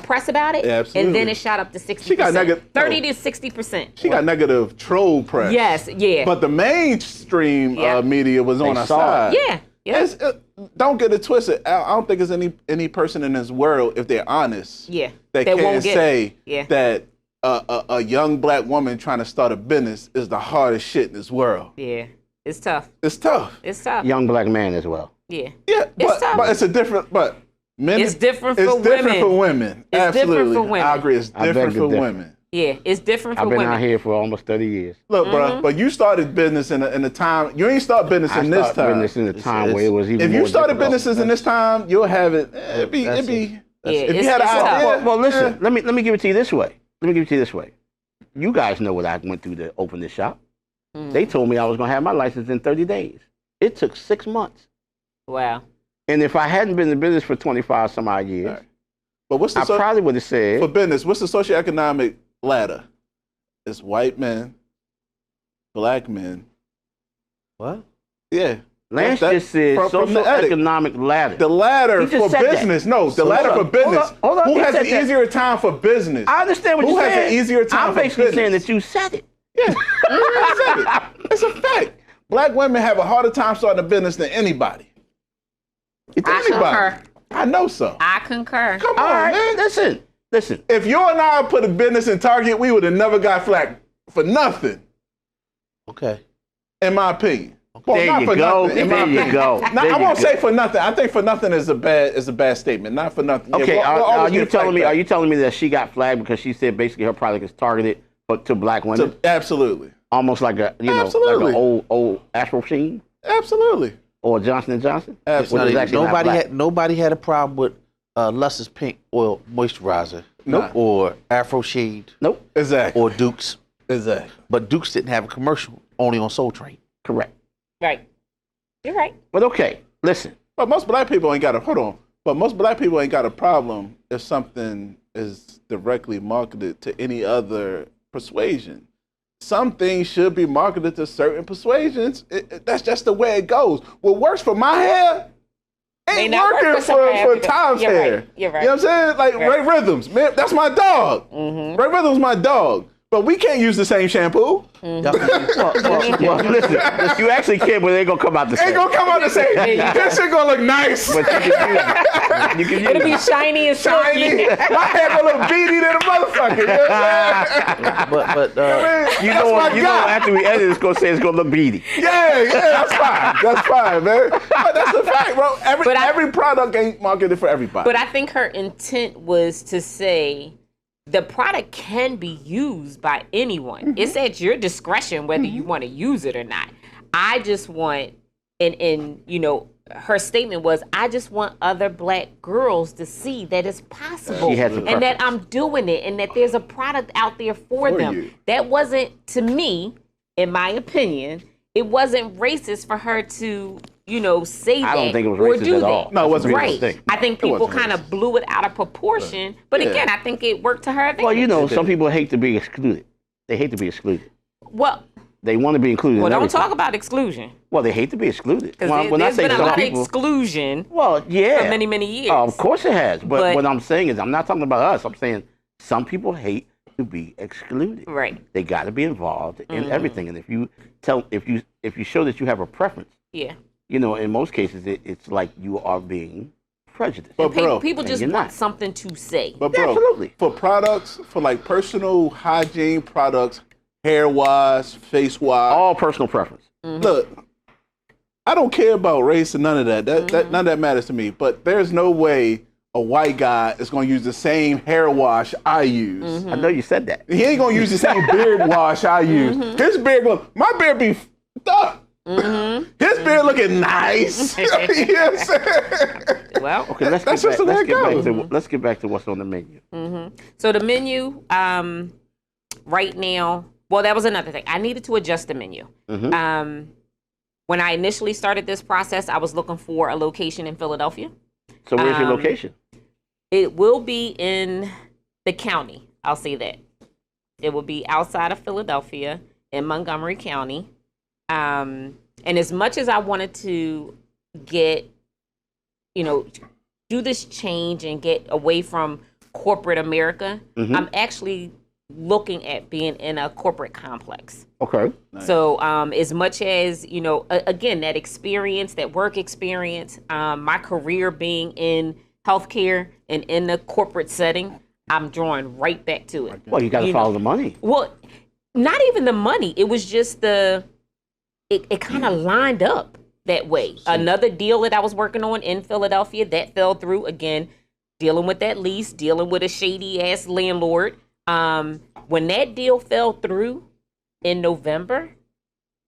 press about it. Yeah, absolutely. And then it shot up to 60%. She got negative 30 to 60%. She got negative troll press. Yes, yeah. But the mainstream Yeah. media was on our saw side. Yeah, yeah. Don't get it twisted. I don't think there's any person in this world, if they're honest, Yeah, that they can won't get say it. that a young black woman trying to start a business is the hardest shit in this world. Yeah, it's tough. It's tough. It's tough. Young black man as well. Yeah. Yeah, It's tough. but it's a different. But men, It's different for It's different women. for women. It's Absolutely, different for women. I agree. It's I beg different to for differ. women. Yeah, it's different for I've been women. out here for almost 30 years. Look, bro, but you started business in a time. You ain't start business I in this started time. business in a time where it was even If more you started difficult. businesses in this time, you'll have it. It'd be. Yeah, If it's- you had an it's tough. idea, Well, listen. Let me give it to you this way. You guys know what I went through to open this shop. They told me I was going to have my license in 30 days. It took 6 months. Wow. And if I hadn't been in business for 25 some odd years, Right. But what's the I probably would have said, for business? What's the socioeconomic ladder? It's white men, black men. What? Yeah. Lance That- just said from the edit. socioeconomic ladder. The ladder He just for said that. business. No, the So ladder hold for up, business. hold up. Who He has said an that. easier time for business? I understand what Who you're has saying. an easier time I'm for basically saying business? that you said it. Yeah, I said it. It's a fact. Black women have a harder time starting a business than anybody. I concur. I know so. I concur. Come All on, right, man. listen. If you and I put a business in Target, we would have never got flack for nothing, Okay. in my opinion. Well, There not you for go. nothing, in my There you opinion. go. Now, There I you won't go. say for nothing. I think for nothing is a bad statement. Not for nothing. Yeah, Okay, we'll are always you get flack telling me? back. Are you telling me that she got flagged because she said basically her product is targeted to black women, Absolutely. almost like a like Absolutely. an old Astro Sheen Absolutely. or Johnson & Johnson? Absolutely. Which is actually not black. Nobody had a problem with Luster's Pink Oil Moisturizer. Nope. Or Afro Shade Nope. Exactly. or Duke's. Exactly. But Duke's didn't have a commercial, only on Soul Train. Correct. Right. You're right. But okay, listen. But most black people ain't got a But most black people ain't got a problem if something is directly marketed to any other persuasion. Some things should be marketed to certain persuasions. That's just the way it goes. What works for my hair ain't not work working for some hair for because- Tom's you're right, hair. you're right. You know what I'm saying? Like Right. Ray Rhythms, man, that's my dog. Ray Rhythms my dog. But we can't use the same shampoo. Well, listen. You actually can, but it ain't gonna come out the same. Ain't gonna come out the same. This shit gonna look nice. But you can use it. You can use It'll be it. shiny and Shiny. silky. My hair gonna look beady than a motherfucker. You know what I'm saying? But I mean, You that's know, my you guy. know, after we edit, it's gonna say it's gonna look beady. Yeah, that's fine. That's fine, man. But that's the fact, bro. Every product ain't marketed for everybody. But I think her intent was to say the product can be used by anyone. It's at your discretion whether you want to use it or not. I just want, and you know, her statement was, I just want other black girls to see that it's possible She has a and that preference. I'm doing it and that there's a product out there for them. you. That wasn't, to me, in my opinion, it wasn't racist for her to, you know, say that I don't think it was or racist do at that. all. No, it wasn't Right. racist. I think It people wasn't kind of racist. blew it out of proportion. But Yeah. again, I think it worked to her advantage. Well, you know, some people hate to be excluded. They hate to be excluded. Well, They want to be included. well, in don't everything. talk about exclusion. Well, they hate to be excluded. Because When I there's say been a some lot people, of exclusion well, yeah, for many, many years. Oh, of course it has. But But- what I'm saying is, I'm not talking about us. I'm saying some people hate to be excluded. Right. They got to be involved in everything. And if you show that you have a preference, Yeah. you know, in most cases, it's like you are being prejudiced. But bro, People just you're want not. something to say. But bro, Absolutely. for products, for like personal hygiene products, hair wash, face wash. All personal preference. Look, I don't care about race and none of that. None of that matters to me. But there's no way a white guy is going to use the same hair wash I use. I know you said that. He ain't going to use the same beard wash I use. His beard, my beard be f***ed up. His beard looking nice. You know what I'm saying? Well, Okay, let's That's get just back, the way let's it get back goes. to let's get back to what's on the menu. so the menu, right now, well, that was another thing. I needed to adjust the menu. when I initially started this process, I was looking for a location in Philadelphia. So where's your location? It will be in the county. I'll say that. It will be outside of Philadelphia in Montgomery County. And as much as I wanted to get, do this change and get away from corporate America, I'm actually looking at being in a corporate complex. Okay. Nice. So as much as, again, that experience, that work experience, my career being in healthcare and in the corporate setting, I'm drawing right back to it. Well, you got to follow the money. Well, not even the money. It was just it kind of lined up that way. Another deal that I was working on in Philadelphia, that fell through. Again, dealing with that lease, dealing with a shady-ass landlord. When that deal fell through in November,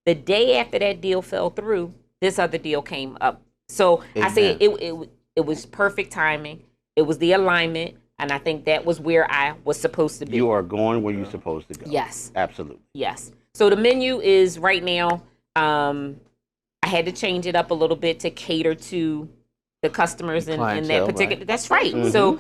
the day after that deal fell through, this other deal came up. So Amen. I say it was perfect timing. It was the alignment. And I think that was where I was supposed to be. You are going where you're supposed to go. Yes. Absolutely. Yes. So the menu is right now, I had to change it up a little bit to cater to the customers in that particular. Right? That's right. So,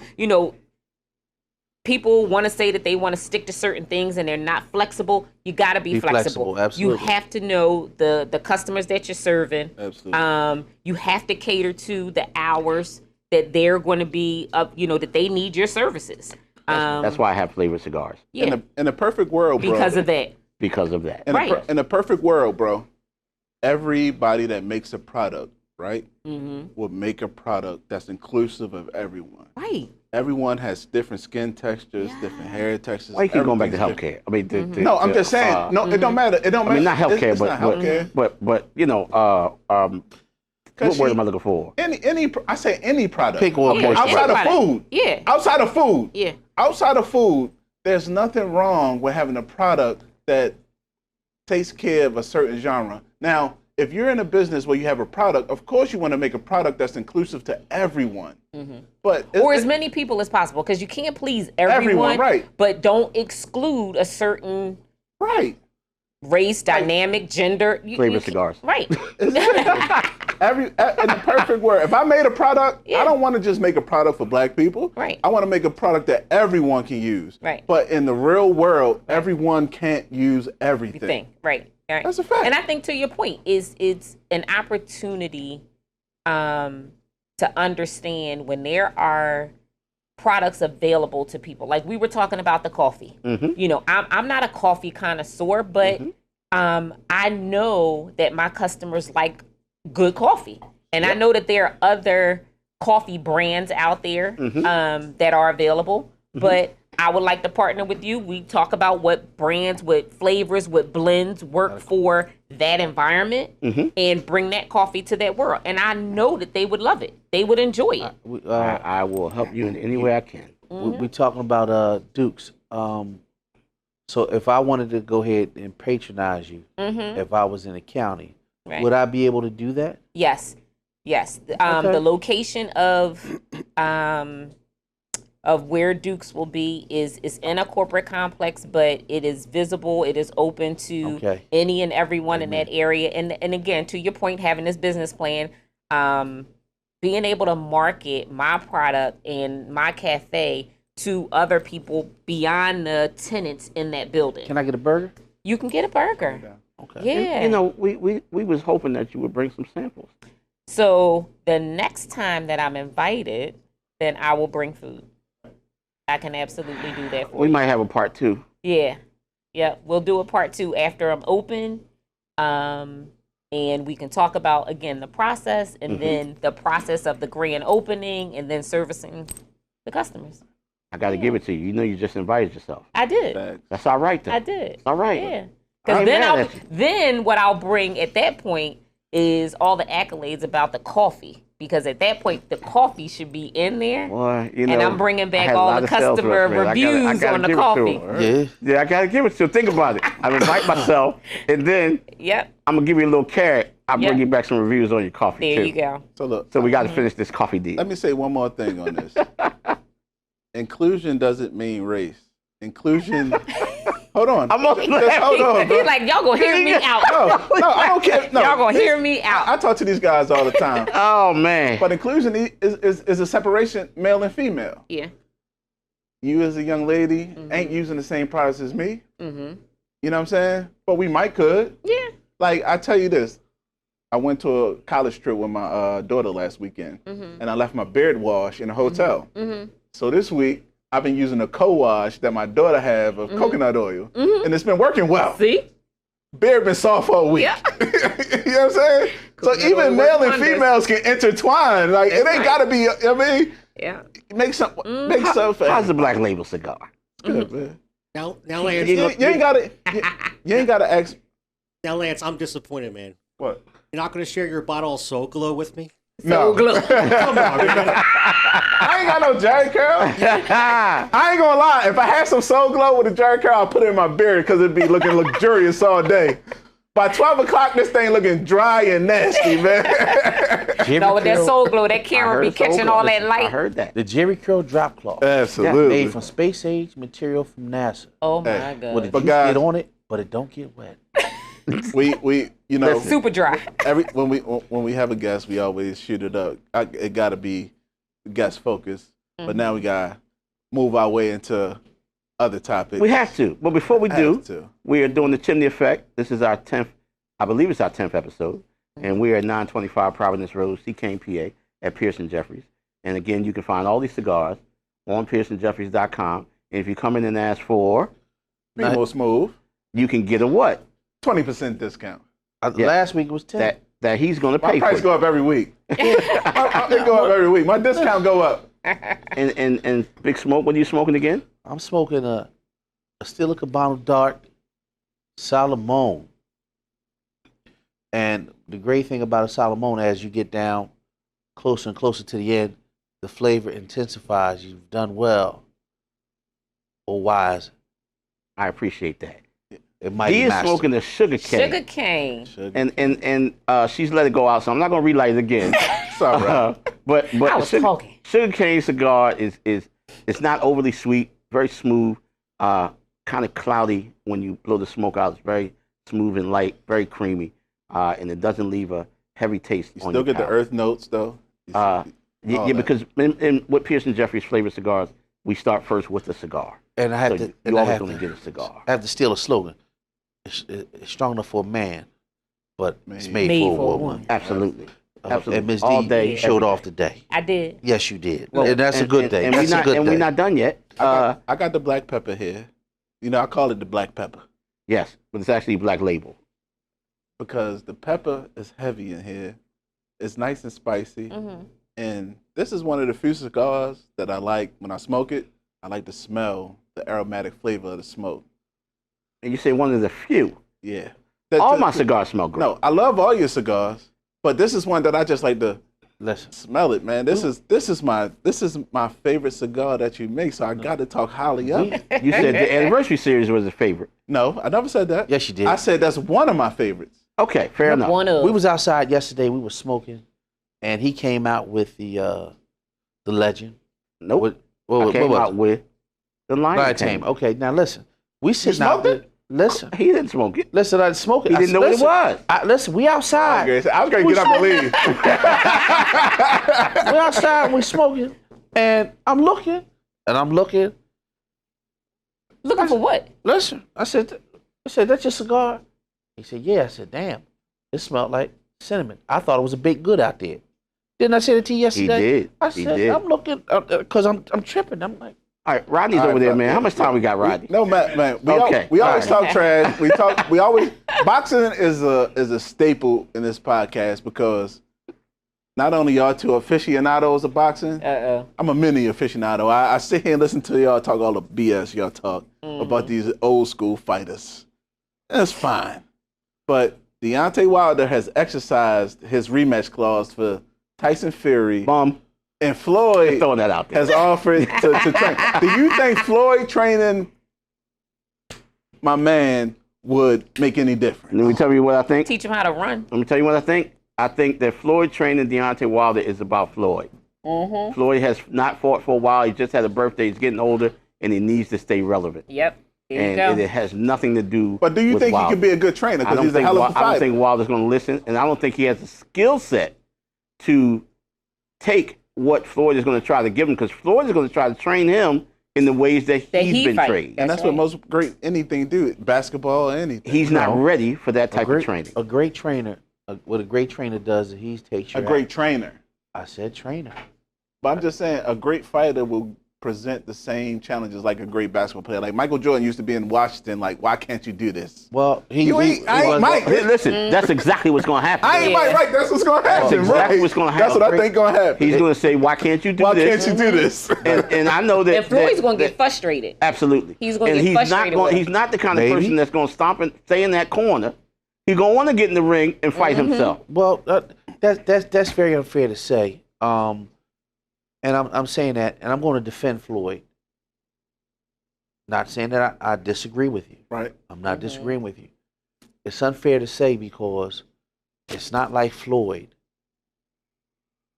people want to say that they want to stick to certain things and they're not flexible. You got to be flexible. Absolutely. You have to know the customers that you're serving. Absolutely. You have to cater to the hours that they're going to be up, that they need your services. That's why I have flavored cigars. Yeah. In a perfect world, bro. Because of that. Because of that. In a perfect world, bro, everybody that makes a product, right, will make a product that's inclusive of everyone. Right. Everyone has different skin textures, different hair textures. Why you keep going back to everything's healthcare? I mean, no, I'm just saying. No, it don't matter. It don't matter. I mean, not healthcare, it's not healthcare. What word am I looking for? I say any product. Pick one more outside of food. Yeah. Outside of food. Yeah. Outside of food, there's nothing wrong with having a product that takes care of a certain genre. Now, if you're in a business where you have a product, of course you want to make a product that's inclusive to everyone. But or as many people as possible, because you can't please everyone, right? But don't exclude a certain race, dynamic, gender. Flavored cigars. Right. In the perfect world, if I made a product, I don't want to just make a product for black people. Right. I want to make a product that everyone can use. Right. But in the real world, everyone can't use everything. Right. That's a fact. And I think to your point, it's an opportunity to understand when there are products available to people. Like we were talking about the coffee. I'm not a coffee connoisseur, but I know that my customers like good coffee. And I know that there are other coffee brands out there that are available. But I would like to partner with you. We talk about what brands, what flavors, what blends work for that environment and bring that coffee to that world. And I know that they would love it. They would enjoy it. I will help you in any way I can. We're talking about Dukes. So if I wanted to go ahead and patronize you, if I was in a county, would I be able to do that? Yes. The location of where Dukes will be is in a corporate complex, but it is visible. It is open to any and everyone in that area. And again, to your point, having this business plan, being able to market my product and my cafe to other people beyond the tenants in that building. Can I get a burger? You can get a burger. Okay. Yeah. And, we was hoping that you would bring some samples. So the next time that I'm invited, then I will bring food. I can absolutely do that for you. We might have a part 2. Yeah. We'll do a part 2 after I'm open. And we can talk about, again, the process and then the process of the grand opening and then servicing the customers. I got to give it to you. You know you just invited yourself. I did. That's all right, though. I did. All right. Yeah. Because then what I'll bring at that point is all the accolades about the coffee. Because at that point, the coffee should be in there. Well, and I'm bringing back all the customer reviews on the coffee. Yeah, I got to give it to him. Think about it. I invite myself, and then I'm going to give you a little carrot. I'll bring you back some reviews on your coffee, There you go. So look. So we got to finish this coffee deal. Let me say one more thing on this. Inclusion doesn't mean race. Inclusion Hold on. I'm only Just hold on, bro. He's like, y'all gonna hear me out. No, I don't care. No, Y'all gonna hear me out. I talk to these guys all the time. Oh man. But inclusion is a separation, male and female. Yeah. You as a young lady ain't using the same products as me. Mm-hmm. You know what I'm saying? But we might could. Yeah. Like, I tell you this. I went to a college trip with my daughter last weekend, and I left my beard wash in a hotel. So this week, I've been using a co-wash that my daughter have of coconut oil, and it's been working well. See? Beard been soft for a week. Yeah. You know what I'm saying? So even male and females can intertwine. Like, it ain't gotta be, I mean, Yeah. make something. How's the Black Label cigar? Good, man. Now, Lance, You ain't gotta ask. now, Lance, I'm disappointed, man. What? You're not going to share your bottle of Soul Glow with me? No. Come on, man. I ain't got no Jerry curl. I ain't gonna lie. If I had some Soul Glow with a Jerry curl, I'll put it in my beard because it'd be looking luxurious all day. By 12 o'clock, this thing looking dry and nasty, man. No, with that Soul Glow, that camera be catching all that I light. heard that. The Jerry Curl drop cloth. Absolutely. Made from space age material from NASA. Oh my Hey, God. With the But juice guys- get on it, but it don't get wet. we you know, Super dry. when we have a guest, we always shoot it up. It gotta be guest focused. But now we gotta move our way into other topics. We have to. But before we do, Have to. we are doing the Chimney Effect. This is our 10th, I believe it's our 10th episode. And we are at 925 Providence Road, CILLA, PA, at Pierson Jeffries. And again, you can find all these cigars on PearsonJeffries.com. And if you come in and ask for, Primo Smooth, you can get a what? 20% discount. Yeah. Last week was 10. That he's going to My pay price for. go up every week. It go up every week. My discount go up. And Big Smoke, what are you smoking again? I'm smoking a Stella Cabano Dark Salomon. And the great thing about a Salomon, as you get down closer and closer to the end, the flavor intensifies. You've done well or wise. I appreciate that. It might He be is master. smoking the sugar cane. Sugar cane. And she's let it go out, so I'm not going to relight it again. It's all right. But I was talking. sugar cane cigar is it's not overly sweet, very smooth, kind of cloudy when you blow the smoke out. It's very smooth and light, very creamy, and it doesn't leave a heavy taste. You on still your get the palate. earth notes though. Yeah, that. because in with Pierson Jeffries flavored cigars, we start first with the cigar. And I have So to. you I always have going to to, get a cigar. I have to steal a slogan. It's strong enough for a man, but it's made, Made for a for a woman. Absolutely. Absolutely. And Ms. All D day, showed every off day. today. I did. Yes, you did. Well, and that's a good day. And, That's a good day. we're not done yet. I got the black pepper here. You know, I call it the black pepper Yes, but it's actually Black Label. because the pepper is heavy in here. It's nice and spicy. And this is one of the few cigars that I like when I smoke it. I like to smell the aromatic flavor of the smoke. And you say one of the few. Yeah. All my cigars smell great. No, I love all your cigars, but this is one that I just like to Listen, smell it, man. This is my favorite cigar that you make, so I got to talk highly of it. You said the anniversary series was a favorite. No, I never said that. yes, you did. I said that's one of my favorites. Okay, fair enough. One of. We was outside yesterday. We were smoking, and he came out with the legend. Nope. What I came was out it? with the Lion Lion Tame. Tame. Okay, now listen. We sitting out smoked there. it? Listen, He didn't smoke it. listen. I smoked it. He I didn't said, know what it listen, was. Listen, we outside. I was going to get up and leave. We outside. And we smoking, and I'm looking. Looking for what? Listen, I said, that's your cigar? He said, yeah. I said, damn, it smelled like cinnamon. I thought it was a baked good out there. Didn't I say it to you yesterday? did. I He said, did. I'm looking, because I'm tripping. I'm like, All right, Rodney's All right, over there, bro. man. How much time we got, Rodney? No, man. Okay. We always All talk trash. Boxing is a staple in this podcast because not only y'all two aficionados of boxing, I'm a mini aficionado. I sit here and listen to y'all talk all the BS y'all talk about these old school fighters. That's fine. But Deontay Wilder has exercised his rematch clause for Tyson Fury. Bum. And Floyd Throwing that out there. has offered to train. Do you think Floyd training my man would make any difference? Let me tell you what I think. Teach him how to run. Let me tell you what I think. I think that Floyd training Deontay Wilder is about Floyd. Floyd has not fought for a while. He just had a birthday. He's getting older, and he needs to stay relevant. Yep. There you and go. it has nothing to do. But do you with think Wilder. he could be a good trainer? I Because don't he's a think hell of a I don't fighter. think Wilder's going to listen, and I don't think he has the skill set to take what Floyd is going to try to give him, because Floyd is going to try to train him in the ways that he's been trained. And that's what most great anything do, basketball, anything. He's not ready for that type of training. A great trainer, what a great trainer does is he takes you A great trainer. I said trainer. But I'm just saying, a great fighter will present the same challenges like a great basketball player. Like Michael Jordan used to be in Washington, like, why can't you do this? Well, I ain't Mike. Listen, that's exactly what's going to happen. I ain't Mike, right? That's what's going to happen. That's exactly right. what's going to That's happen. what I think going to happen. He's going to say, why can't you do Why this? can't you do this? And I know that. And Floyd's going to that- get frustrated. Absolutely. He's going to And get frustrated with He's not the kind of Maybe. person that's going to stomp and stay in that corner. He's going to want to get in the ring and fight himself. Well, that's very unfair to say. And I'm saying that, and I'm going to defend Floyd. Not saying that I disagree with you. Right. I'm not disagreeing with you. It's unfair to say because it's not like Floyd.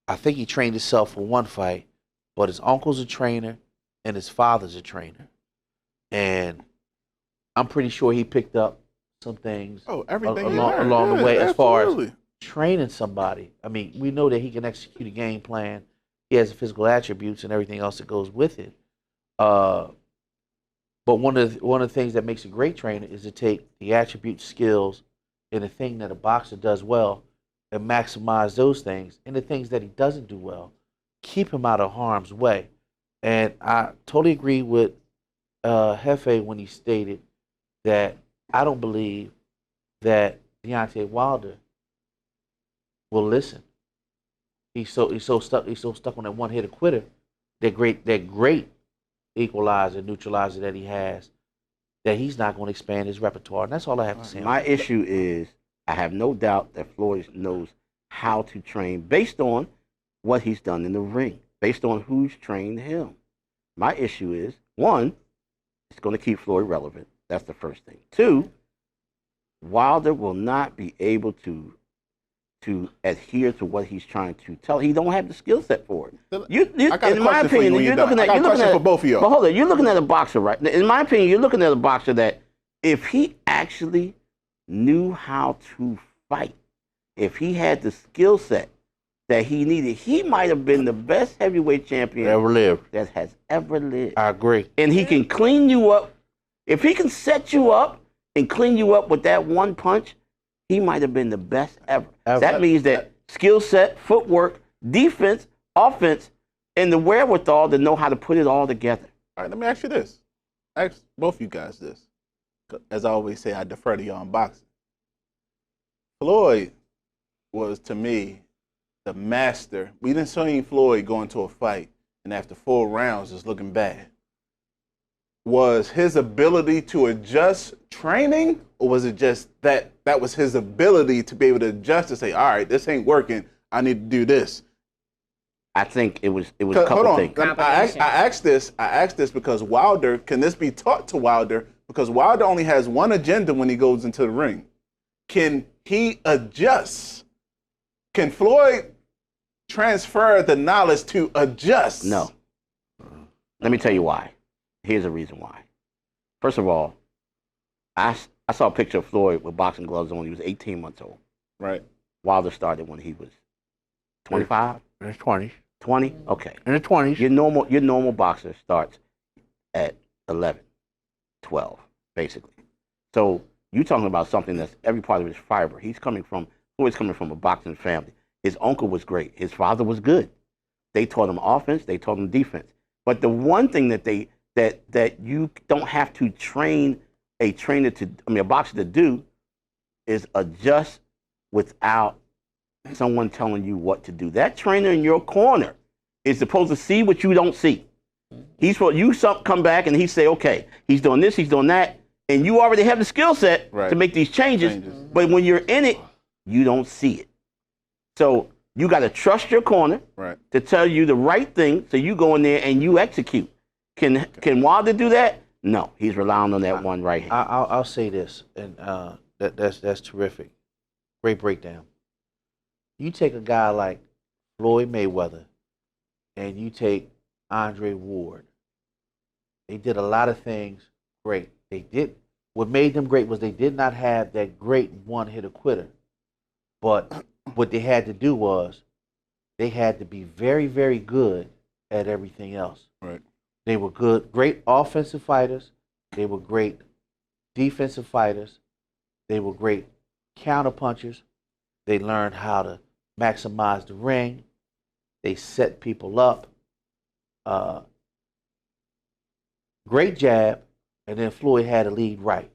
I think he trained himself for one fight, but his uncle's a trainer and his father's a trainer. And I'm pretty sure he picked up some things Everything along the way as far as absolutely. training somebody. I mean, we know that he can execute a game plan. He has the physical attributes and everything else that goes with it. But one of the things that makes a great trainer is to take the attributes, skills, and the thing that a boxer does well and maximize those things. And the things that he doesn't do well, keep him out of harm's way. And I totally agree with Jefe when he stated that I don't believe that Deontay Wilder will listen. He's so stuck on that one hitter quitter, that great equalizer, neutralizer that he has, that he's not going to expand his repertoire. And that's all I have to say. My issue is, I have no doubt that Floyd knows how to train based on what he's done in the ring, based on who's trained him. My issue is, one, it's going to keep Floyd relevant. That's the first thing. Two, Wilder will not be able to adhere to what he's trying to tell. He don't have the skill set for it. I got a in my question for you opinion, when you're you're done. looking at I got a question for both of y'all. But hold on, you're looking at a boxer, right? In my opinion, you're looking at a boxer that if he actually knew how to fight, if he had the skill set that he needed, he might have been the best heavyweight champion Ever lived. that has ever lived. I agree. And he can clean you up. If he can set you up and clean you up with that one punch, he might have been the best ever. That means that skill set, footwork, defense, offense, and the wherewithal to know how to put it all together. All right, let me ask you this. Ask both you guys this. As I always say, I defer to y'all in boxing. Floyd was, to me, the master. We didn't see Floyd go into a fight and after 4 rounds just looking bad. Was his ability to adjust training, or was it just that was his ability to be able to adjust and say, all right, this ain't working, I need to do this? I think it was a couple hold on. things. I asked this because Wilder, can this be taught to Wilder? Because Wilder only has one agenda when he goes into the ring. Can he adjust? Can Floyd transfer the knowledge to adjust? No. Let me tell you why. Here's the reason why. First of all, I saw a picture of Floyd with boxing gloves on. He was 18 months old. Right. Wilder started when he was 25? In his 20s. 20? Okay. In the 20s. Your normal boxer starts at 11, 12, basically. So you're talking about something that's every part of his fiber. Floyd's coming from a boxing family. His uncle was great. His father was good. They taught him offense. They taught him defense. But the one thing that you don't have to train a boxer to do is adjust without someone telling you what to do. That trainer in your corner is supposed to see what you don't see. He's supposed come back and he say, okay, he's doing this, he's doing that, and you already have the skill set to make these changes. But when you're in it, you don't see it. So you got to trust your corner to tell you the right thing, so you go in there and you execute. Can Wilder do that? No, he's relying on that one right hand. I'll say this, and that's terrific. Great breakdown. You take a guy like Floyd Mayweather, and you take Andre Ward. They did a lot of things great. What made them great was they did not have that great one-hitter quitter. But what they had to do was they had to be very, very good at everything else. Right. They were great offensive fighters. They were great defensive fighters. They were great counterpunchers. They learned how to maximize the ring. They set people up. Great jab, and then Floyd had a lead right.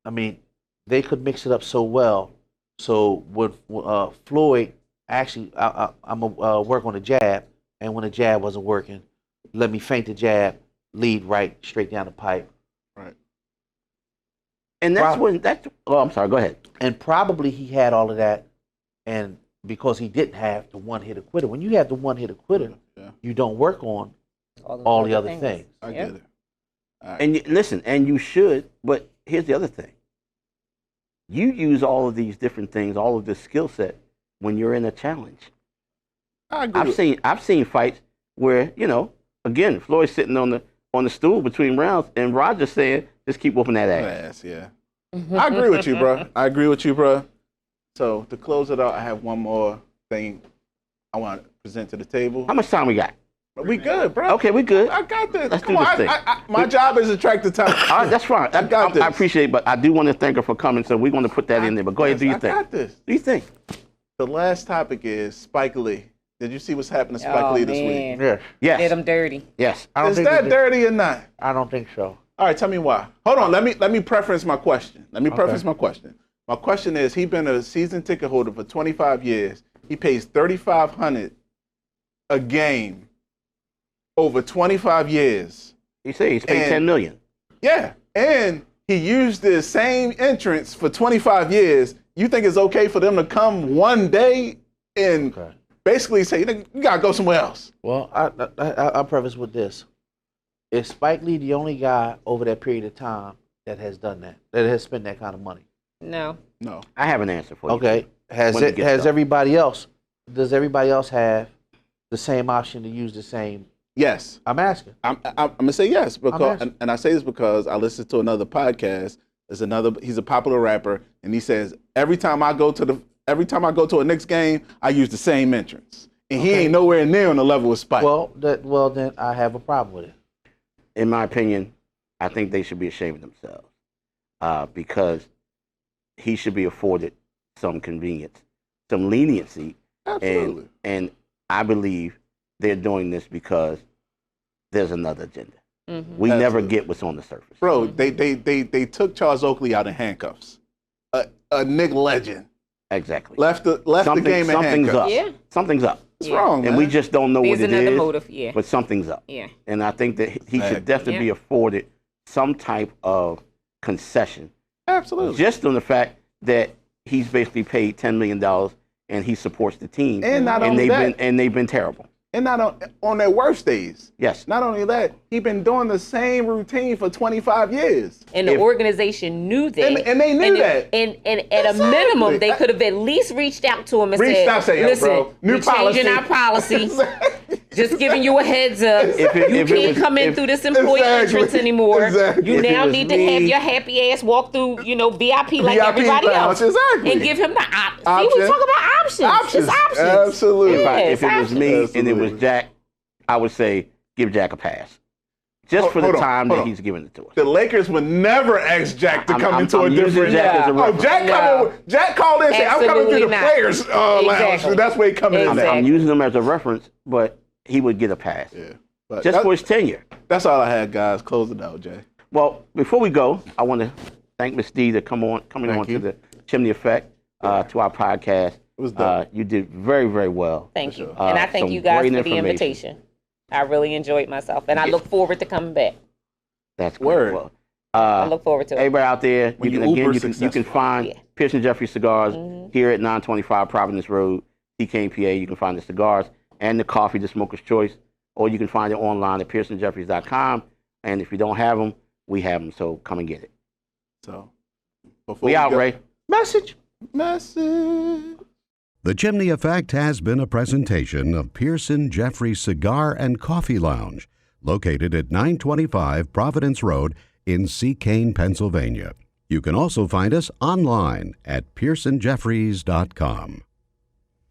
I mean, they could mix it up so well. So when Floyd actually, I'm gonna work on the jab, and when the jab wasn't working, let me feint the jab, lead right, straight down the pipe. Right. And oh, I'm sorry, go ahead. And probably he had all of that, and because he didn't have the one-hitter quitter. When you have the one-hitter quitter, you don't work on all the other things. I get it. Right. And listen, and you should, but here's the other thing. You use all of these different things, all of this skill set, when you're in a challenge. I agree. I've seen fights where, again, Floyd's sitting on the stool between rounds, and Roger's saying, "Just keep whooping that ass." Yeah. I agree with you, bro. So to close it out, I have one more thing I want to present to the table. How much time we got? We good, bro. Okay, we good. I got this. Let's Come do on. this thing. My job is to track the time. All right, that's fine. I got this. I appreciate it, but I do want to thank her for coming, so we're going to put that in there. But go ahead, do your thing. I got this. Do you think? The last topic is Spike Lee. Did you see what's happening to Spike Lee this week? Yes. Yes. Did them dirty. Yes. Is that dirty or not? I don't think so. All right, tell me why. Hold on, let me preference my question. My question is, he's been a season ticket holder for 25 years. He pays $3,500 a game over 25 years. You say he's paid $10 million. Yeah, and he used the same entrance for 25 years. You think it's okay for them to come one day and basically say, you gotta go somewhere else? Well, I'll preface with this. Is Spike Lee the only guy over that period of time that has done that has spent that kind of money? No. I have an answer for you. Okay. Does everybody else have the same option to use the same? Yes. I'm asking. I'm gonna say yes because, and I say this because I listened to another podcast. He's a popular rapper, and he says every time I go to a Knicks game, I use the same entrance, and he ain't nowhere near on the level of Spike. Well, then I have a problem with it. In my opinion, I think they should be ashamed of themselves because he should be afforded some convenience, some leniency. Absolutely. And I believe they're doing this because there's another agenda. Mm-hmm. We never get what's on the surface. Bro, they took Charles Oakley out in handcuffs. A Knick legend. Exactly. Left the game in handcuffs. Up. Yeah. Something's up. What's wrong, man? And we just don't know what it There's another is. motive, yeah. But something's up. Yeah. And I think that he should definitely be afforded some type of concession. Absolutely. Just on the fact that he's basically paid $10 million and he supports the team. And not only that. And they've been terrible. And not on their worst days. Yes. Not only that, he's been doing the same routine for 25 years. And the organization knew that. And they knew that. And at a minimum, they could have at least reached out to him and said, listen, we're changing our policy. Just giving you a heads up. You can't come in through this employee entrance anymore. You now need to have your happy ass walk through, VIP like everybody else. Exactly. And give him the option. See, we talk about options. It's options. Absolutely. If it was me and it was Jack, I would say give Jack a pass. Just for the time that he's giving it to us. The Lakers would never ask Jack to come into a different. Jack called in and said, "I'm coming through the players' lounge." That's where he coming in. I'm using him as a reference, but he would get a pass. Yeah, but just for his tenure. That's all I had, guys. Close it out, Jay. Well, before we go, I want to thank Miss D for coming on to the Chimney Effect to our podcast. It was dope. You did very, very well. Thank you. And I thank you guys for the invitation. I really enjoyed myself, and I look forward to coming back. That's great. Word. Well, I look forward to it. Everybody out there, you can find Yeah. Pierson Jeffrey Cigars here at 925 Providence Road, CABAON, PA. You can find the cigars and the coffee, the smoker's choice, or you can find it online at PearsonJeffries.com. And if you don't have them, we have them, so come and get it. So, we out, Ray. Message. The Chimney Effect has been a presentation of Pierson Jeffrey Cigar and Coffee Lounge, located at 925 Providence Road in SECANE, Pennsylvania. You can also find us online at PearsonJeffreys.com.